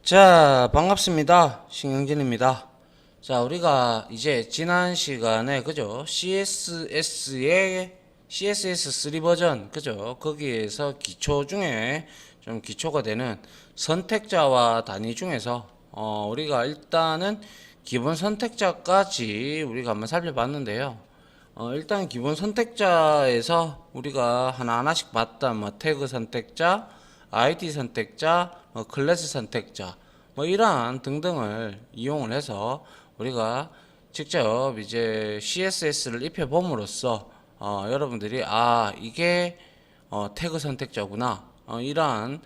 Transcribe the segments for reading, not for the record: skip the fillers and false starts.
자, 반갑습니다. 신영진입니다. 자, 우리가 이제 지난 시간에, 그죠? CSS3 버전, 그죠? 거기에서 기초 중에 좀 기초가 되는 선택자와 단위 중에서, 우리가 일단은 기본 선택자까지 우리가 한번 살펴봤는데요. 일단 기본 선택자에서 우리가 하나하나씩 봤다. 뭐 태그 선택자, ID 선택자, 클래스 선택자, 뭐 이러한 등등을 이용을 해서 우리가 직접 이제 CSS를 입혀 봄으로써 여러분들이 이게 태그 선택자구나, 이러한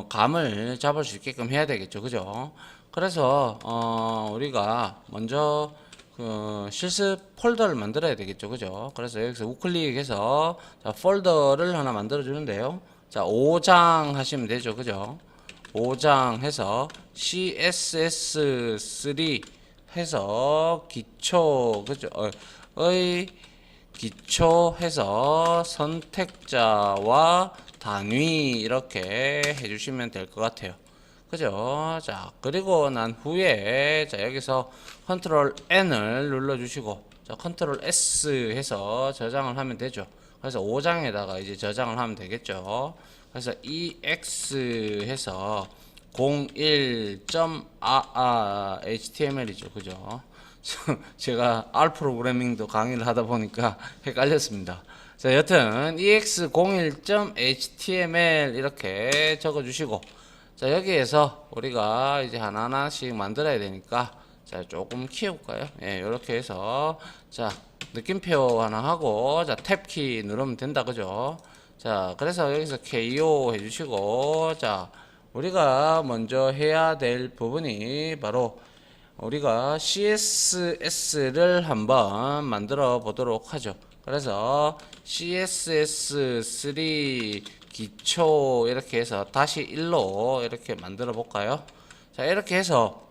감을 잡을 수 있게끔 해야 되겠죠, 그죠? 그래서 우리가 먼저 실습 폴더를 만들어야 되겠죠, 그죠? 그래서 여기서 우클릭해서 자, 폴더를 하나 만들어 주는데요. 자, 5장 하시면 되죠, 그죠? 5장 해서 CSS3 해서 기초, 그죠? 의 기초 해서 선택자와 단위 이렇게 해주시면 될 것 같아요. 그죠? 자, 그리고 난 후에, 자, 여기서 컨트롤 N을 눌러주시고, 자, 컨트롤 S 해서 저장을 하면 되죠. 그래서 5장에다가 이제 저장을 하면 되겠죠. 그래서 EX 해서 01.HTML이죠. 그죠? 제가 R 프로그래밍도 강의를 하다 보니까 헷갈렸습니다. 자, 여튼 ex01.html 이렇게 적어 주시고, 자, 여기에서 우리가 이제 하나하나씩 만들어야 되니까, 자, 조금 키워볼까요? 예, 이렇게 해서, 자, 느낌표 하나 하고, 자, 탭키 누르면 된다, 그죠? 자, 그래서 여기서 KO 해주시고, 자, 우리가 먼저 해야 될 부분이 바로 우리가 CSS를 한번 만들어 보도록 하죠. 그래서 CSS3 기초 이렇게 해서 다시 1로 이렇게 만들어 볼까요? 자, 이렇게 해서,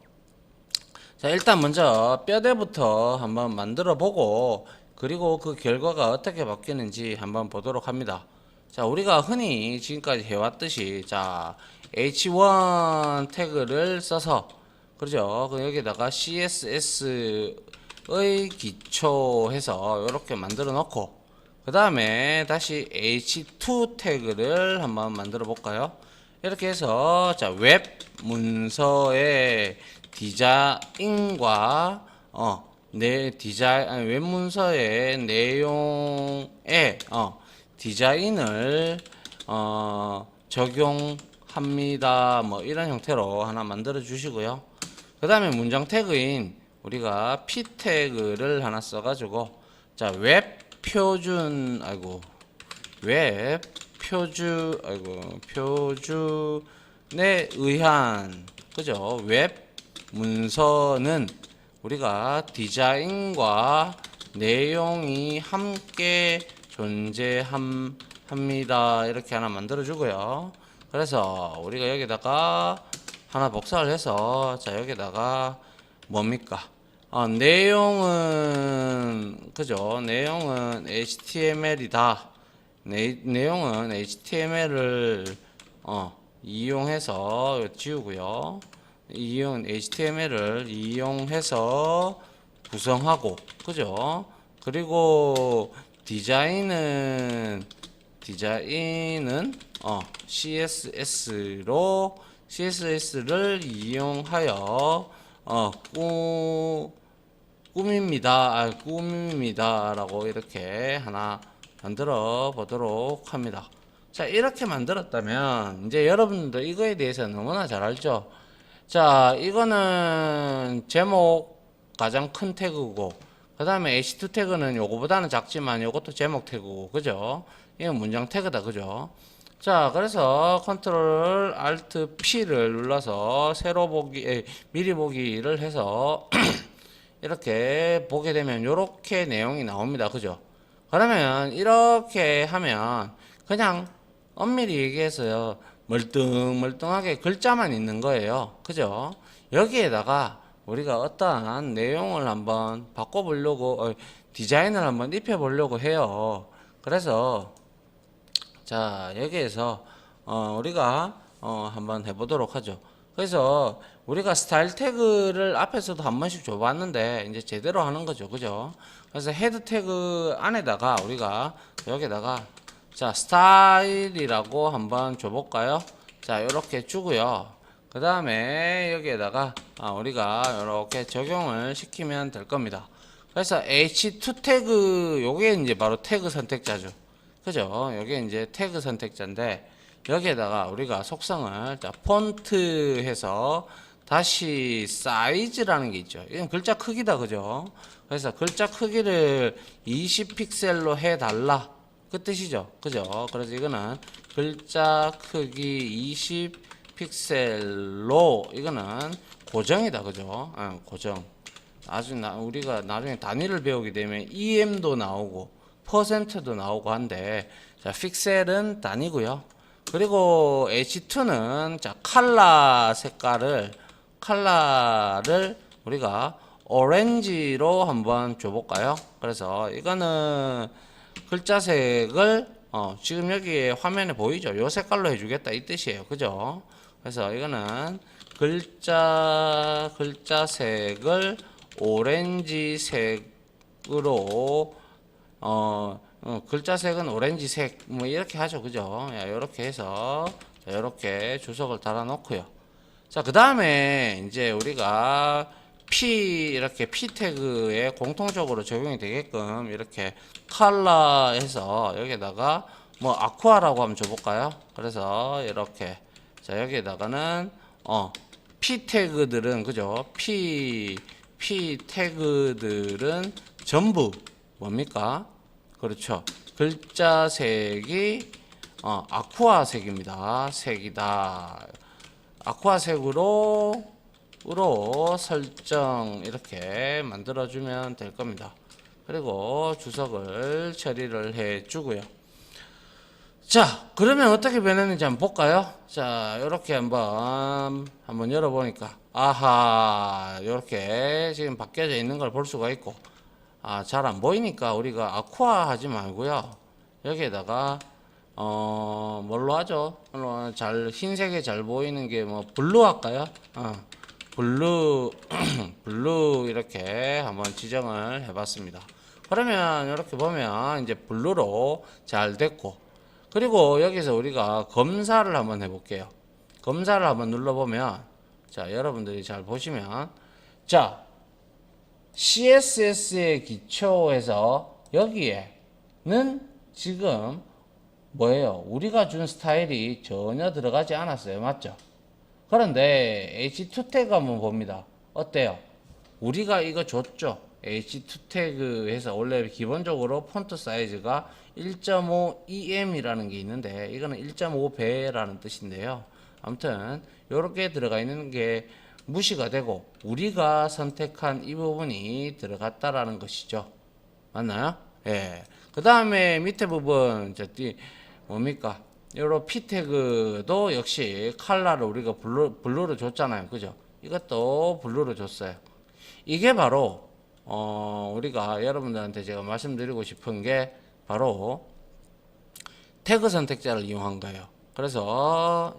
자, 일단 먼저 뼈대부터 한번 만들어 보고, 그리고 그 결과가 어떻게 바뀌는지 한번 보도록 합니다. 자, 우리가 흔히 지금까지 해왔듯이, 자, h1 태그를 써서, 그렇죠? 여기다가 CSS의 기초 해서 이렇게 만들어 놓고, 그 다음에 다시 h2 태그를 한번 만들어 볼까요? 이렇게 해서, 자, 웹 문서의 디자인과 웹 문서의 내용에 디자인을 적용합니다. 뭐 이런 형태로 하나 만들어 주시고요. 그 다음에 문장 태그인 우리가 p 태그를 하나 써가지고, 자, 웹 표준에 의한, 그죠? 웹 문서는 우리가 디자인과 내용이 함께 존재합니다. 이렇게 하나 만들어 주고요. 그래서 우리가 여기다가 하나 복사를 해서, 자, 여기다가 뭡니까? 내용은, 그죠? 내용은 HTML이다. 내용은 HTML을 이용해서 지우고요. HTML을 이용해서 구성하고, 그죠? 그리고 디자인은 CSS를 이용하여 꾸밉니다라고 이렇게 하나 만들어 보도록 합니다. 자, 이렇게 만들었다면 이제 여러분들 이거에 대해서 너무나 잘 알죠? 자, 이거는 제목 가장 큰 태그고, 그 다음에 h2 태그는 요거보다는 작지만 요것도 제목 태그고, 그죠? 이건 문장 태그다, 그죠? 자, 그래서 컨트롤 알트 P를 눌러서 미리 보기를 해서 이렇게 보게 되면 요렇게 내용이 나옵니다, 그죠? 그러면 이렇게 하면 그냥 엄밀히 얘기해서요, 멀뚱멀뚱하게 글자만 있는 거예요, 그죠? 여기에다가 우리가 어떠한 내용을 한번 바꿔보려고, 디자인을 한번 입혀보려고 해요. 그래서, 자, 여기에서, 우리가, 한번 해보도록 하죠. 그래서 우리가 스타일 태그를 앞에서도 한 번씩 줘봤는데 이제 제대로 하는 거죠, 그죠? 그래서 헤드 태그 안에다가 우리가 여기다가 자 스타일이라고 한번 줘볼까요? 자 이렇게 주고요. 그 다음에 여기에다가 우리가 이렇게 적용을 시키면 될 겁니다. 그래서 H2 태그 요게 이제 바로 태그 선택자죠. 그죠? 요게 이제 태그 선택자인데 여기에다가 우리가 속성을 자 폰트 해서 다시 사이즈라는 게 있죠. 이건 글자 크기다, 그죠? 그래서 글자 크기를 20픽셀로 해달라 그 뜻이죠, 그죠? 그래서 이거는 글자 크기 20픽셀로 이거는 고정이다, 그죠? 고정. 우리가 나중에 단위를 배우게 되면 EM도 나오고 퍼센트도 나오고 한데 자 픽셀은 단위고요. 그리고 H2는 자 컬러를 우리가 오렌지로 한번 줘볼까요? 그래서 이거는 글자색을 지금 여기 화면에 보이죠? 요 색깔로 해주겠다 이 뜻이에요, 그죠? 그래서 이거는 글자색을 오렌지색으로 글자색은 오렌지색 뭐 이렇게 하죠, 그죠? 이렇게 해서 이렇게 주석을 달아 놓고요. 자, 그 다음에 이제 우리가 이렇게 P 태그에 공통적으로 적용이 되게끔 이렇게 컬러 해서 여기에다가 뭐 아쿠아라고 한번 줘볼까요? 그래서 이렇게 자 여기에다가는 P 태그들은 그죠? P 태그들은 전부 뭡니까? 그렇죠. 글자색이 아쿠아색입니다. 색이다. 아쿠아색으로 설정 이렇게 만들어주면 될 겁니다. 그리고 주석을 처리를 해주고요. 자, 그러면 어떻게 변했는지 한번 볼까요? 자, 이렇게 한번 열어보니까 아하, 이렇게 지금 바뀌어져 있는 걸 볼 수가 있고 잘 안 보이니까 우리가 아쿠아 하지 말고요. 여기에다가 뭘로 하죠? 흰색에 잘 보이는 게 뭐 블루 할까요? 블루 블루 이렇게 한번 지정을 해봤습니다. 그러면 이렇게 보면 이제 블루로 잘 됐고, 그리고 여기서 우리가 검사를 한번 해볼게요. 검사를 한번 눌러보면 자 여러분들이 잘 보시면 자 CSS의 기초에서 여기에는 지금 뭐예요? 우리가 준 스타일이 전혀 들어가지 않았어요. 맞죠? 그런데 H2 태그 한번 봅니다. 어때요? 우리가 이거 줬죠? H2 태그 해서 원래 기본적으로 폰트 사이즈가 1.5 EM이라는 게 있는데 이거는 1.5배라는 뜻인데요. 아무튼 이렇게 들어가 있는 게 무시가 되고 우리가 선택한 이 부분이 들어갔다라는 것이죠. 맞나요? 예. 그 다음에 밑에 부분 뭡니까? 요런 P 태그도 역시 컬러를 우리가 블루로 줬잖아요. 그죠? 이것도 블루로 줬어요. 이게 바로 우리가 여러분들한테 제가 말씀드리고 싶은 게 바로 태그 선택자를 이용한 거예요. 그래서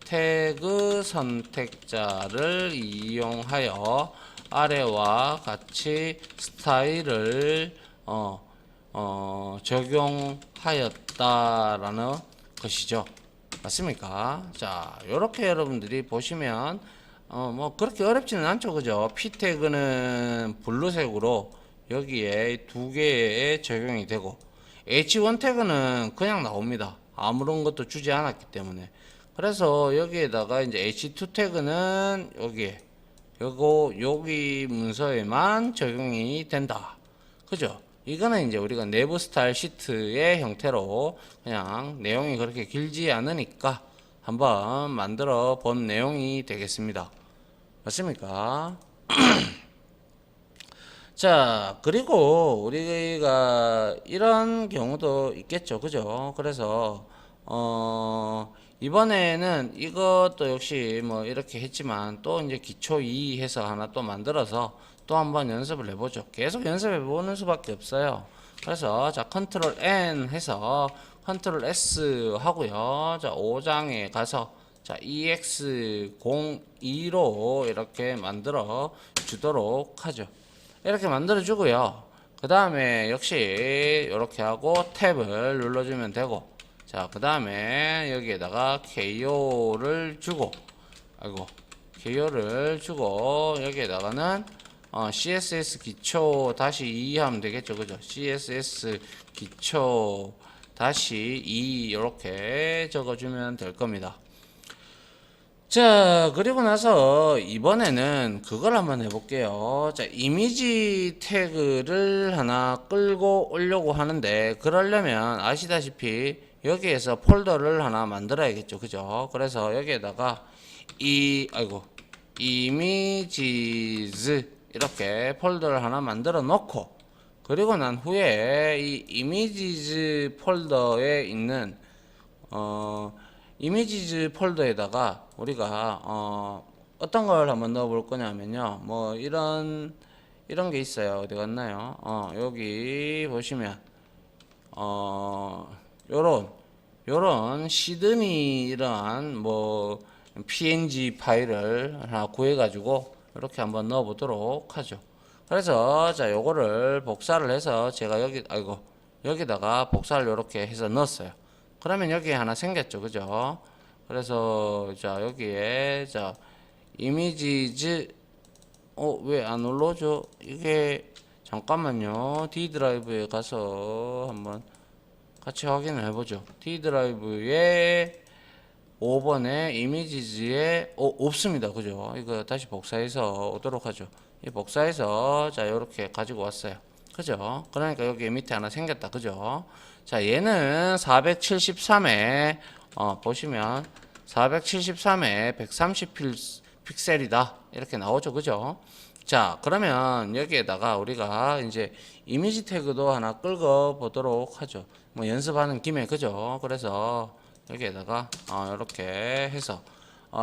태그 선택자를 이용하여 아래와 같이 스타일을 적용하였다라는 것이죠. 맞습니까? 자, 요렇게 여러분들이 보시면 뭐 그렇게 어렵지는 않죠, 그죠? P 태그는 블루색으로 여기에 두 개에 적용이 되고 H1 태그는 그냥 나옵니다. 아무런 것도 주지 않았기 때문에. 그래서 여기에다가 이제 H2 태그는 여기 문서에만 적용이 된다. 그죠? 이거는 이제 우리가 내부 스타일 시트의 형태로 그냥 내용이 그렇게 길지 않으니까 한번 만들어 본 내용이 되겠습니다. 맞습니까? 자, 그리고 우리가 이런 경우도 있겠죠. 그죠? 그래서 이번에는 이것도 역시 뭐 이렇게 했지만 또 이제 기초 2 해서 하나 또 만들어서 또 한번 연습을 해보죠. 계속 연습해 보는 수밖에 없어요. 그래서 자 컨트롤 N 해서 컨트롤 S 하고요. 자, 5장에 가서 자, EX02로 이렇게 만들어 주도록 하죠. 이렇게 만들어 주고요. 그 다음에 역시 이렇게 하고 탭을 눌러주면 되고, 자, 그 다음에 여기에다가 KO를 주고, 아이고, KO를 주고, 여기에다가는 CSS 기초 다시 2 하면 되겠죠. 그죠? CSS 기초 다시 2 이렇게 적어주면 될 겁니다. 자, 그리고 나서 이번에는 그걸 한번 해볼게요. 자, 이미지 태그를 하나 끌고 오려고 하는데, 그러려면 아시다시피 여기에서 폴더를 하나 만들어야겠죠. 그죠? 그래서 여기에다가 이미지즈 이렇게 폴더를 하나 만들어 놓고, 그리고 난 후에 이 이미지즈 폴더에 있는 이미지즈 폴더에다가 우리가 어떤 걸 한번 넣어 볼 거냐면요, 뭐 이런 게 있어요. 어디 갔나요? 여기 보시면 요런 시드니 이러한 뭐 png 파일을 하나 구해 가지고 이렇게 한번 넣어 보도록 하죠. 그래서 자, 요거를 복사를 해서 제가 여기다가 복사를 이렇게 해서 넣었어요. 그러면 여기에 하나 생겼죠. 그죠? 그래서 자, 여기에 자, 이미지즈 왜 안 올라오죠? 이게 잠깐만요. D 드라이브에 가서 한번 같이 확인을 해보죠. D 드라이브에 5번에 이미지즈에 없습니다. 그죠? 이거 다시 복사해서 오도록 하죠. 이 복사해서 자, 요렇게 가지고 왔어요. 그죠? 그러니까 여기 밑에 하나 생겼다. 그죠? 자, 얘는 473에 보시면 473에 130 픽셀이다 이렇게 나오죠. 그죠? 자, 그러면 여기에다가 우리가 이제 이미지 태그도 하나 끌고 보도록 하죠. 뭐 연습하는 김에. 그죠? 그래서 여기에다가 이렇게 해서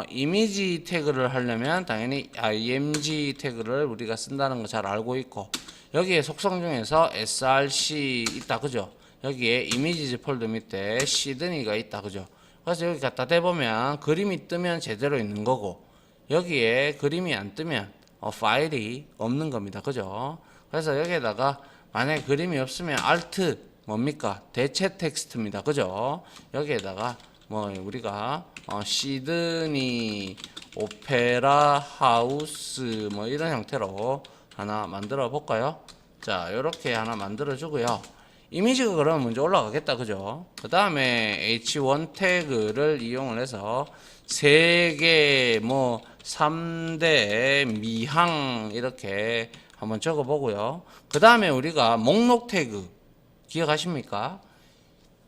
이미지 태그를 하려면 당연히 img 태그를 우리가 쓴다는 거 잘 알고 있고, 여기에 속성 중에서 src 있다. 그죠? 여기에 이미지즈 폴더 밑에 시드니가 있다. 그죠? 그래서 여기 갖다 대보면 그림이 뜨면 제대로 있는 거고, 여기에 그림이 안 뜨면 파일이 없는 겁니다. 그죠? 그래서 여기에다가 만약에 그림이 없으면 alt 뭡니까? 대체 텍스트입니다. 그죠? 여기에다가 뭐 우리가 시드니 오페라 하우스 뭐 이런 형태로 하나 만들어 볼까요? 자, 요렇게 하나 만들어 주고요. 이미지가 그러면 먼저 올라가겠다. 그죠? 그 다음에 h1 태그를 이용을 해서 3개 뭐 3대 미항 이렇게 한번 적어 보고요. 그 다음에 우리가 목록 태그 기억하십니까?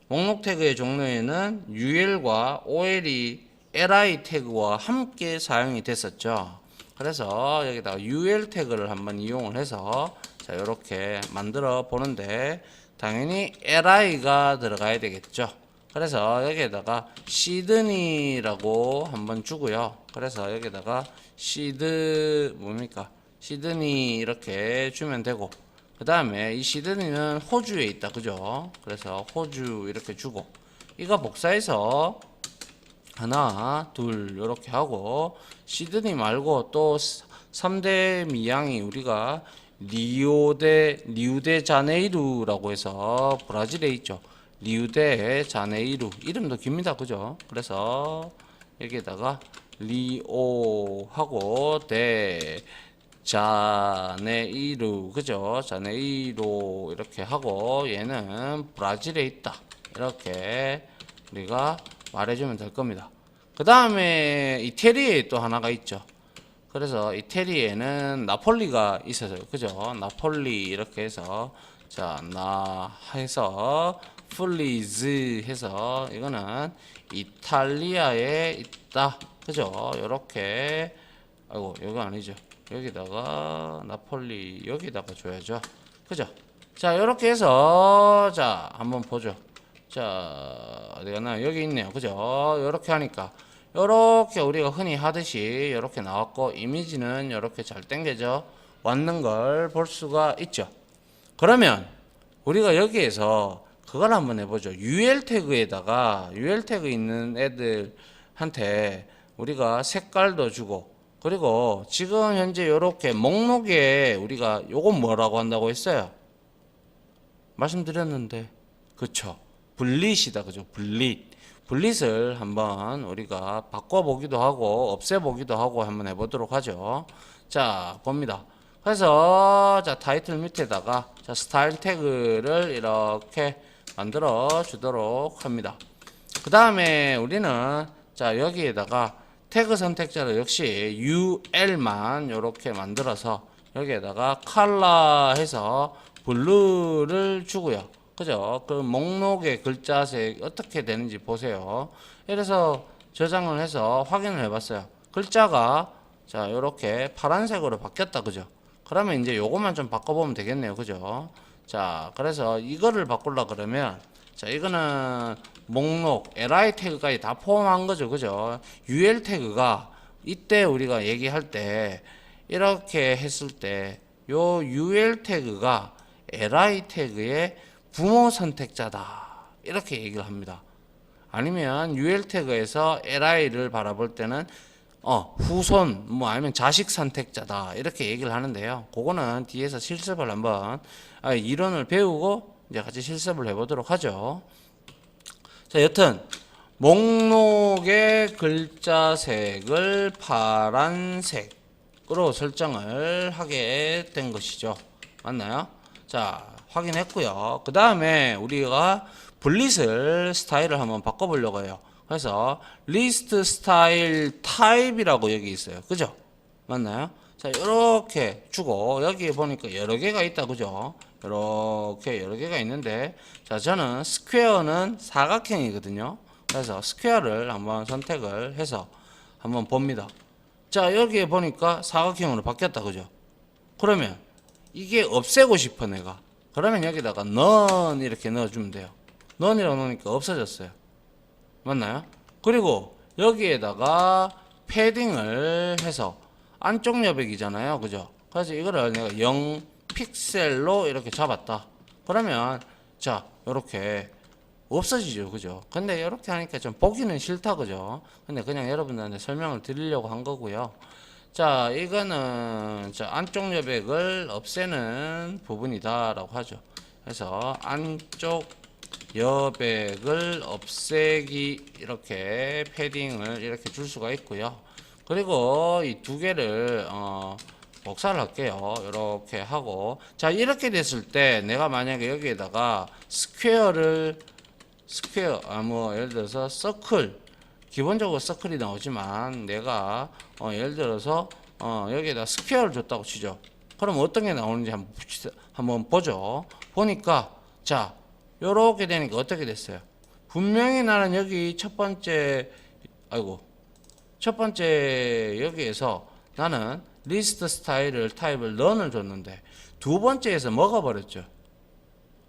목록 태그의 종류에는 UL과 OL이 li 태그와 함께 사용이 됐었죠. 그래서 여기다가 UL 태그를 한번 이용을 해서 자, 이렇게 만들어 보는데 당연히 li가 들어가야 되겠죠. 그래서 여기에다가 시드니라고 한번 주고요. 그래서 여기다가 뭡니까? 시드니 이렇게 주면 되고, 그 다음에 이 시드니는 호주에 있다. 그죠? 그래서 호주 이렇게 주고, 이거 복사해서 하나, 둘 이렇게 하고, 시드니 말고 또 3대 미항이 우리가 리우데자네이루라고 해서 브라질에 있죠. 리우데자네이루 이름도 깁니다. 그죠? 그래서 여기에다가 리오 하고 자네이루, 그죠? 자네이루 이렇게 하고, 얘는 브라질에 있다 이렇게 우리가 말해주면 될 겁니다. 그 다음에 이태리에 또 하나가 있죠. 그래서 이태리에는 나폴리가 있어서요. 그죠? 나폴리 이렇게 해서 자, 해서 플리즈 해서 이거는 이탈리아에 있다. 그죠? 요렇게, 아이고, 여기 아니죠. 여기다가 나폴리 여기다가 줘야죠. 그죠? 자, 요렇게 해서 자, 한번 보죠. 자, 어디가나 여기 있네요. 그죠? 요렇게 하니까 요렇게 우리가 흔히 하듯이 요렇게 나왔고, 이미지는 요렇게 잘 당겨져 왔는 걸 볼 수가 있죠. 그러면 우리가 여기에서 그걸 한번 해보죠. UL 태그에다가 UL 태그 있는 애들한테 우리가 색깔도 주고, 그리고 지금 현재 요렇게 목록에 우리가 요건 뭐라고 한다고 했어요? 말씀드렸는데, 그쵸? 분릿이다, 그죠? 분릿을 한번 우리가 바꿔보기도 하고 없애보기도 하고 한번 해보도록 하죠. 자, 봅니다. 그래서 자, 타이틀 밑에다가 자, 스타일 태그를 이렇게 만들어 주도록 합니다. 그 다음에 우리는 자, 여기에다가 태그 선택자를 역시 UL만 이렇게 만들어서 여기에다가 컬러 해서 블루를 주고요. 그죠? 그 목록의 글자색 어떻게 되는지 보세요. 이래서 저장을 해서 확인을 해봤어요. 글자가 자, 요렇게 파란색으로 바뀌었다. 그죠? 그러면 이제 요것만 좀 바꿔보면 되겠네요. 그죠? 자, 그래서 이거를 바꾸려 그러면 자, 이거는 목록, li 태그까지 다 포함한 거죠. 그죠? ul 태그가 이때 우리가 얘기할 때 이렇게 했을 때 요 ul 태그가 li 태그의 부모 선택자다. 이렇게 얘기를 합니다. 아니면 ul 태그에서 li를 바라볼 때는 후손 뭐 아니면 자식 선택자다. 이렇게 얘기를 하는데요. 그거는 뒤에서 실습을 한번 이론을 배우고 이제 같이 실습을 해보도록 하죠. 자, 여튼 목록의 글자색을 파란색으로 설정을 하게 된 것이죠. 맞나요? 자, 확인했고요. 그 다음에 우리가 분릿을 스타일을 한번 바꿔보려고 해요. 그래서 리스트 스타일 타입이라고 여기 있어요. 그죠? 맞나요? 자, 이렇게 주고 여기 보니까 여러 개가 있다. 그죠? 이렇게 여러 개가 있는데, 자, 저는 스퀘어는 사각형이거든요. 그래서 스퀘어를 한번 선택을 해서 한번 봅니다. 자, 여기에 보니까 사각형으로 바뀌었다. 그죠? 그러면 이게 없애고 싶어 내가. 그러면 여기다가 none 이렇게 넣어주면 돼요. none이라고 넣으니까 없어졌어요. 맞나요? 그리고 여기에다가 패딩을 해서 안쪽 여백이잖아요. 그죠? 그래서 이거를 내가 0 픽셀로 이렇게 잡았다. 그러면 자, 요렇게 없어지죠. 그죠? 근데 이렇게 하니까 좀 보기는 싫다. 그죠? 근데 그냥 여러분들한테 설명을 드리려고 한 거고요. 자, 이거는 자, 안쪽 여백을 없애는 부분이다 라고 하죠. 그래서 안쪽 여백을 없애기 이렇게 패딩을 이렇게 줄 수가 있고요. 그리고 이 두 개를 복사를 할게요. 이렇게 하고, 자, 이렇게 됐을 때 내가 만약에 여기에다가 스퀘어 뭐 예를 들어서 서클, 기본적으로 서클이 나오지만 내가 예를 들어서 여기에다 스퀘어를 줬다고 치죠. 그럼 어떤 게 나오는지 한번 보죠. 보니까 자, 요렇게 되니까 어떻게 됐어요? 분명히 나는 여기 첫 번째 여기에서 나는 리스트 스타일을 타입을 none을 줬는데 두 번째에서 먹어버렸죠.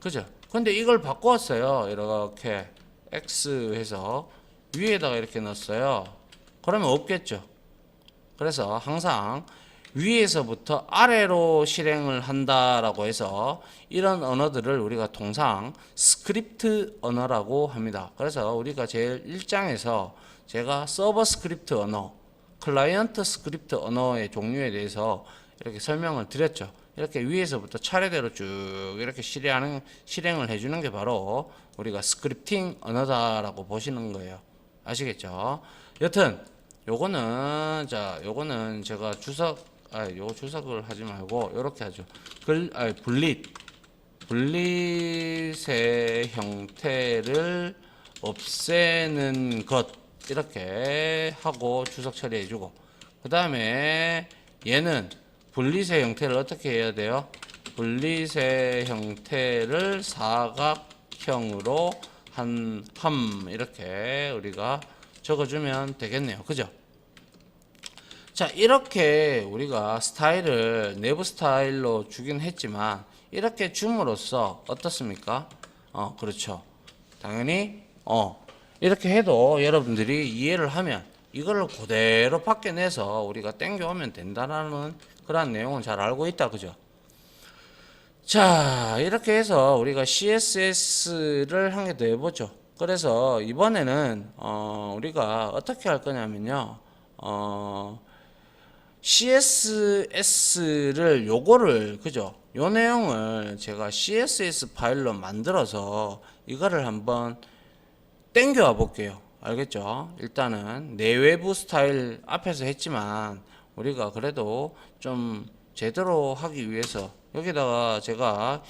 그죠? 근데 이걸 바꾸었어요. 이렇게 X 해서 위에다가 이렇게 넣었어요. 그러면 없겠죠. 그래서 항상 위에서부터 아래로 실행을 한다라고 해서 이런 언어들을 우리가 통상 스크립트 언어라고 합니다. 그래서 우리가 제일 1장에서 제가 서버 스크립트 언어, 클라이언트 스크립트 언어의 종류에 대해서 이렇게 설명을 드렸죠. 이렇게 위에서부터 차례대로 쭉 이렇게 실행을 해주는 게 바로 우리가 스크립팅 언어다라고 보시는 거예요. 아시겠죠? 여튼 요거는 제가 요거 주석을 하지 말고 요렇게 하죠. 분릿의 형태를 없애는 것 이렇게 하고 주석 처리해 주고, 그 다음에 얘는 분릿의 형태를 어떻게 해야 돼요? 분릿의 형태를 사각형으로 함 이렇게 우리가 적어주면 되겠네요. 그죠? 자, 이렇게 우리가 스타일을 내부 스타일로 주긴 했지만 이렇게 줌으로써 어떻습니까? 그렇죠. 당연히 이렇게 해도 여러분들이 이해를 하면 이걸 그대로 밖에 내서 우리가 땡겨오면 된다라는 그런 내용은 잘 알고 있다. 그죠? 자, 이렇게 해서 우리가 CSS를 한 개 더 해보죠. 그래서 이번에는 우리가 어떻게 할 거냐면요. CSS를 요거를 그죠? 요 내용을 제가 CSS 파일로 만들어서 이거를 한번 땡겨와 볼게요. 알겠죠? 일단은 내외부 스타일 앞에서 했지만 우리가 그래도 좀 제대로 하기 위해서 여기다가 제가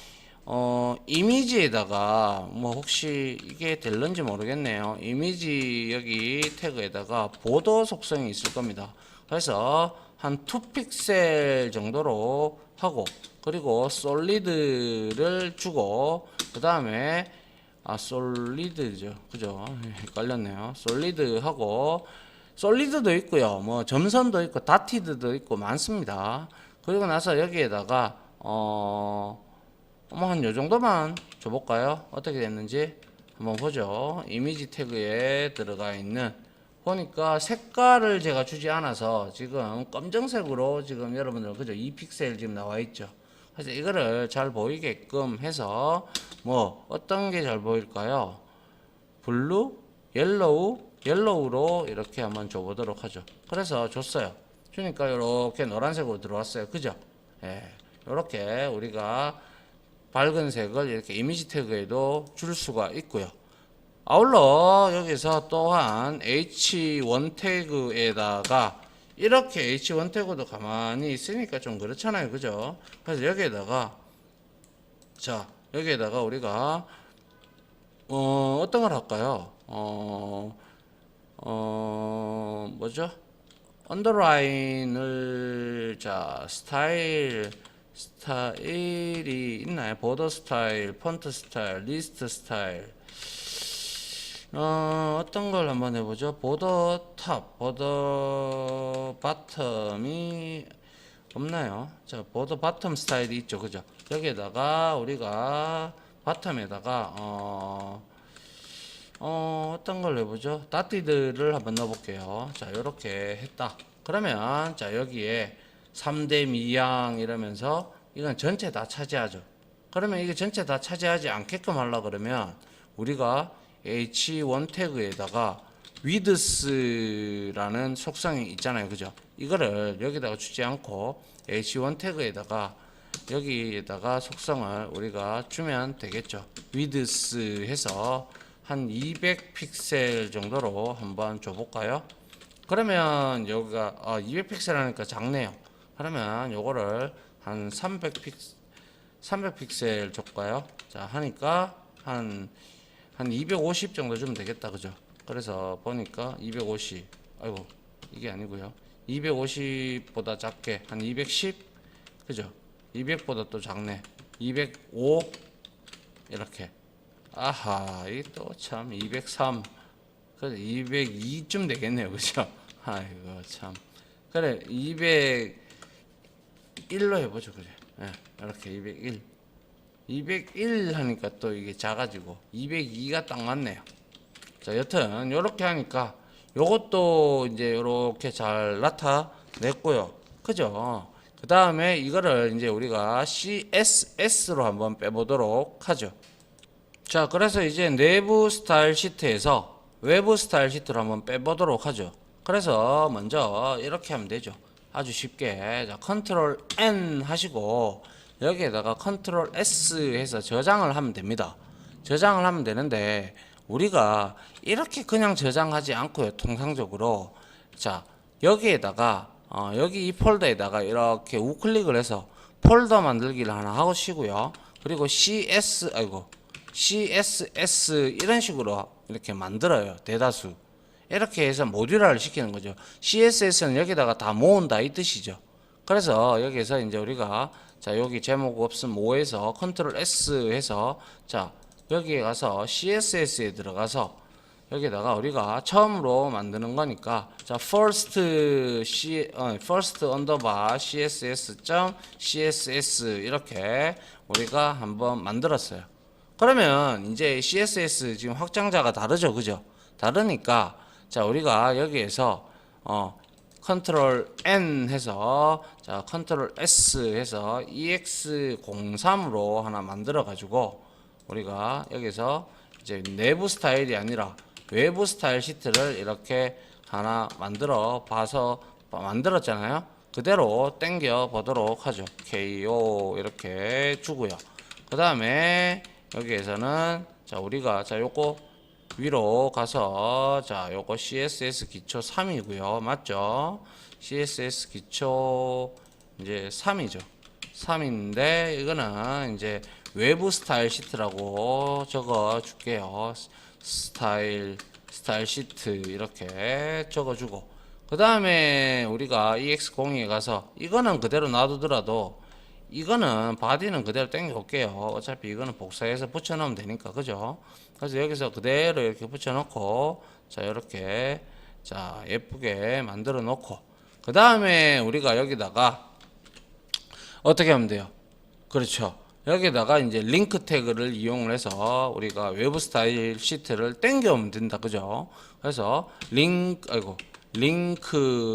이미지에다가 뭐 혹시 이게 될런지 모르겠네요. 이미지 여기 태그에다가 보더 속성이 있을 겁니다. 그래서 한 2픽셀 정도로 하고 그리고 솔리드를 주고 그 다음에 솔리드죠. 그죠? 헷갈렸네요. 솔리드 하고 솔리드도 있고요. 뭐 점선도 있고 다티드도 있고 많습니다. 그리고 나서 여기에다가 뭐 한 요 정도만 줘볼까요? 어떻게 됐는지 한번 보죠. 이미지 태그에 들어가 있는 보니까 색깔을 제가 주지 않아서 지금 검정색으로 지금 여러분들 그죠? 2픽셀 지금 나와 있죠. 그래서 이거를 잘 보이게끔 해서 뭐 어떤 게 잘 보일까요? 블루, 옐로우로 이렇게 한번 줘보도록 하죠. 그래서 줬어요. 주니까 이렇게 노란색으로 들어왔어요. 그죠? 예, 이렇게 우리가 밝은 색을 이렇게 이미지 태그에도 줄 수가 있고요. 아울러 여기서 또한 H1 태그에다가 이렇게 H1 태그도 가만히 있으니까 좀 그렇잖아요. 그죠? 그래서 여기에다가 자 여기에다가 우리가 어떤 걸 할까요? 뭐죠? 언더라인을 자 스타일이 있나요? 보더 스타일, 폰트 스타일, 리스트 스타일. 어떤 걸 한번 해보죠. 보더 탑, 보더 바텀이 없나요? 자, 보더 바텀 스타일이 있죠. 그죠? 여기에다가 우리가 바텀에다가 어떤 걸 해보죠. 다티드를 한번 넣어볼게요. 자, 이렇게 했다. 그러면 자 여기에 3대 미양 이러면서 이건 전체 다 차지하죠. 그러면 이게 전체 다 차지하지 않게끔 하려 그러면 우리가 H1 태그에다가 width라는 속성이 있잖아요. 그죠? 이거를 여기다가 주지 않고 H1 태그에다가 여기에다가 속성을 우리가 주면 되겠죠. width 해서 한 200픽셀 정도로 한번 줘볼까요? 그러면 여기가 200픽셀 하니까 작네요. 그러면 요거를 한 300픽셀 줄까요? 자 하니까 한 250 정도 주면 되겠다. 그죠? 그래서 보니까 250 아이고 이게 아니고요. 250보다 작게 한 210 그죠? 200보다 또 작네. 205 이렇게 아하 이 또 참 203 그래 202쯤 되겠네요. 그죠? 아이고 참 그래 201로 해보죠. 그래 예, 이렇게 201 하니까 또 이게 작아지고 202가 딱 맞네요. 자 여튼 요렇게 하니까 요것도 이제 요렇게 잘 나타냈고요. 그죠? 그 다음에 이거를 이제 우리가 CSS로 한번 빼보도록 하죠. 자 그래서 이제 내부 스타일 시트에서 외부 스타일 시트로 한번 빼보도록 하죠. 그래서 먼저 이렇게 하면 되죠. 아주 쉽게 자 컨트롤 N 하시고 여기에다가 컨트롤 S 해서 저장을 하면 됩니다. 저장을 하면 되는데 우리가 이렇게 그냥 저장하지 않고요. 통상적으로 자 여기에다가 여기 이 폴더에다가 이렇게 우클릭을 해서 폴더 만들기를 하나 하시고요. 그리고 CSS 이런 식으로 이렇게 만들어요. 대다수 이렇게 해서 모듈화를 시키는 거죠. CSS는 여기다가 다 모은다 이 뜻이죠. 그래서 여기서 이제 우리가 자 여기 제목 없음 5에서 컨트롤 S 해서 자 여기에 가서 CSS에 들어가서 여기다가 우리가 처음으로 만드는 거니까 자 first underbar css.css 이렇게 우리가 한번 만들었어요. 그러면 이제 CSS 지금 확장자가 다르죠. 그죠? 다르니까 자 우리가 여기에서 컨트롤 N 해서 자 컨트롤 S 해서 EX03으로 하나 만들어 가지고 우리가 여기서 이제 내부 스타일이 아니라 외부 스타일 시트를 이렇게 하나 만들어 봐서 만들었잖아요. 그대로 당겨 보도록 하죠. KO 이렇게 주고요. 그 다음에 여기에서는 자 우리가 자 요거 위로 가서 자 요거 CSS 기초 3이고요. 맞죠? CSS 기초 이제 3이죠. 3인데 이거는 이제 외부 스타일 시트라고 적어 줄게요. 스타일 시트 이렇게 적어 주고 그 다음에 우리가 EX02에 가서 이거는 그대로 놔두더라도 이거는 바디는 그대로 당겨 올게요. 어차피 이거는 복사해서 붙여 넣으면 되니까 그죠? 그래서 여기서 그대로 이렇게 붙여 놓고 자 이렇게 자 예쁘게 만들어 놓고 그 다음에 우리가 여기다가 어떻게 하면 돼요? 그렇죠. 여기다가 이제 링크 태그를 이용을 해서 우리가 외부 스타일 시트를 당겨오면 된다. 그죠? 그래서 링크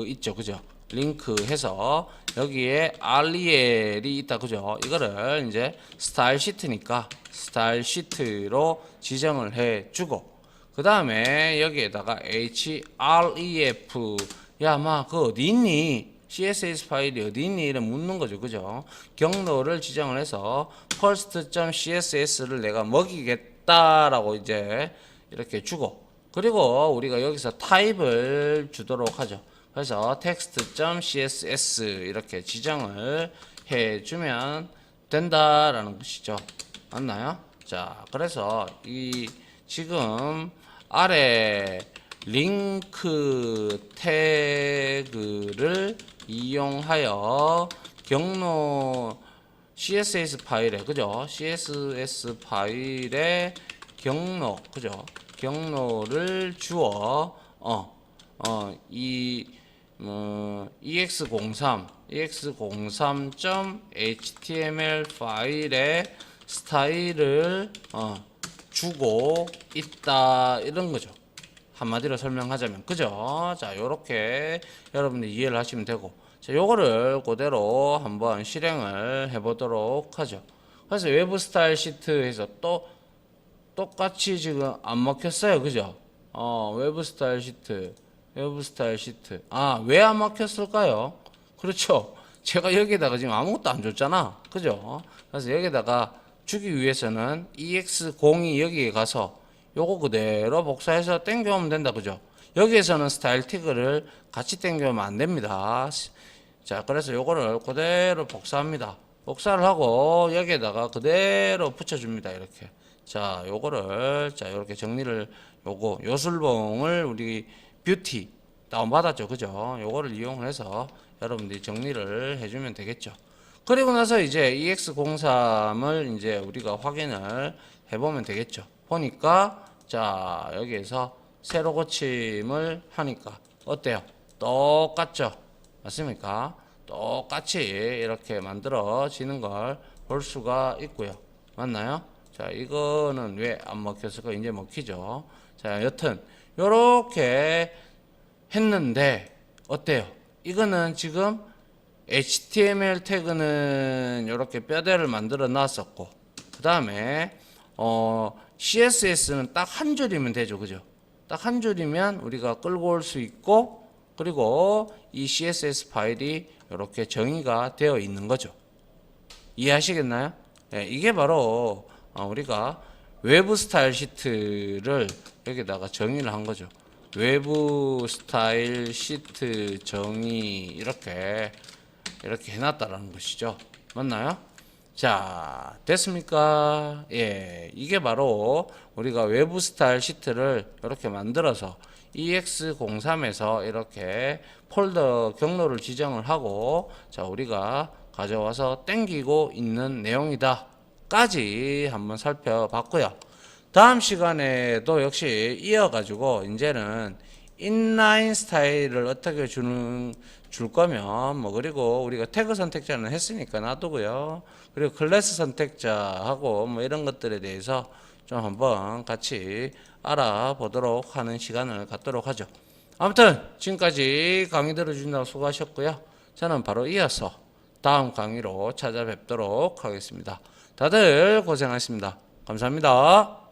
있죠. 그죠? 링크 해서 여기에 REL이 있다. 그죠? 이거를 이제 스타일 시트니까 스타일 시트로 지정을 해 주고 그 다음에 여기에다가 href 야마 그 어디 있니? CSS 파일이 어디 있니? 이래 묻는 거죠. 그죠? 경로를 지정을 해서 first.css를 내가 먹이겠다라고 이제 이렇게 주고 그리고 우리가 여기서 타입을 주도록 하죠. 그래서 text.css 이렇게 지정을 해주면 된다라는 것이죠. 맞나요? 자, 그래서 이 지금 아래 링크 태그를 이용하여 경로 CSS 파일에 그죠? CSS 파일에 경로 그죠? 경로를 주어 ex03.html 파일에 스타일을 주고 있다 이런 거죠. 한마디로 설명하자면 그죠? 자, 요렇게 여러분들 이해를 하시면 되고 자, 요거를 그대로 한번 실행을 해 보도록 하죠. 그래서 외부 스타일 시트에서 또 똑같이 지금 안 먹혔어요. 그죠? 외부 스타일 시트. 왜 안 먹혔을까요? 그렇죠. 제가 여기다가 지금 아무것도 안 줬잖아. 그죠? 그래서 여기다가 주기 위해서는 EX02 여기에 가서 요거 그대로 복사해서 땡겨오면 된다. 그죠? 여기에서는 스타일 태그를 같이 땡겨오면 안 됩니다. 자, 그래서 요거를 그대로 복사합니다. 복사를 하고 여기에다가 그대로 붙여줍니다. 이렇게. 자, 요거를 자, 요렇게 정리를 요거 요술봉을 우리 뷰티 다운받았죠. 그죠? 요거를 이용해서 여러분들이 정리를 해주면 되겠죠. 그리고 나서 이제 EX03을 이제 우리가 확인을 해보면 되겠죠. 보니까 자 여기에서 새로 고침을 하니까 어때요? 똑같죠? 맞습니까? 똑같이 이렇게 만들어지는 걸 볼 수가 있고요. 맞나요? 자 이거는 왜 안 먹혔을까? 이제 먹히죠. 자 여튼 요렇게 했는데 어때요? 이거는 지금 HTML 태그는 이렇게 뼈대를 만들어 놨었고 그 다음에 CSS는 딱 한 줄이면 되죠. 그죠? 딱 한 줄이면 우리가 끌고 올 수 있고 그리고 이 CSS 파일이 이렇게 정의가 되어 있는 거죠. 이해하시겠나요? 네, 이게 바로 우리가 외부 스타일 시트를 여기다가 정의를 한 거죠. 외부 스타일 시트 정의 이렇게 해놨다라는 것이죠. 맞나요? 자, 됐습니까? 예, 이게 바로 우리가 외부 스타일 시트를 이렇게 만들어서 EX03에서 이렇게 폴더 경로를 지정을 하고 자, 우리가 가져와서 땡기고 있는 내용이다 까지 한번 살펴봤고요. 다음 시간에도 역시 이어가지고 이제는 인라인 스타일을 어떻게 줄 거면 뭐 그리고 우리가 태그 선택자는 했으니까 놔두고요. 그리고 클래스 선택자하고 뭐 이런 것들에 대해서 좀 한번 같이 알아보도록 하는 시간을 갖도록 하죠. 아무튼 지금까지 강의 들어주신다고 수고하셨고요. 저는 바로 이어서 다음 강의로 찾아뵙도록 하겠습니다. 다들 고생하셨습니다. 감사합니다.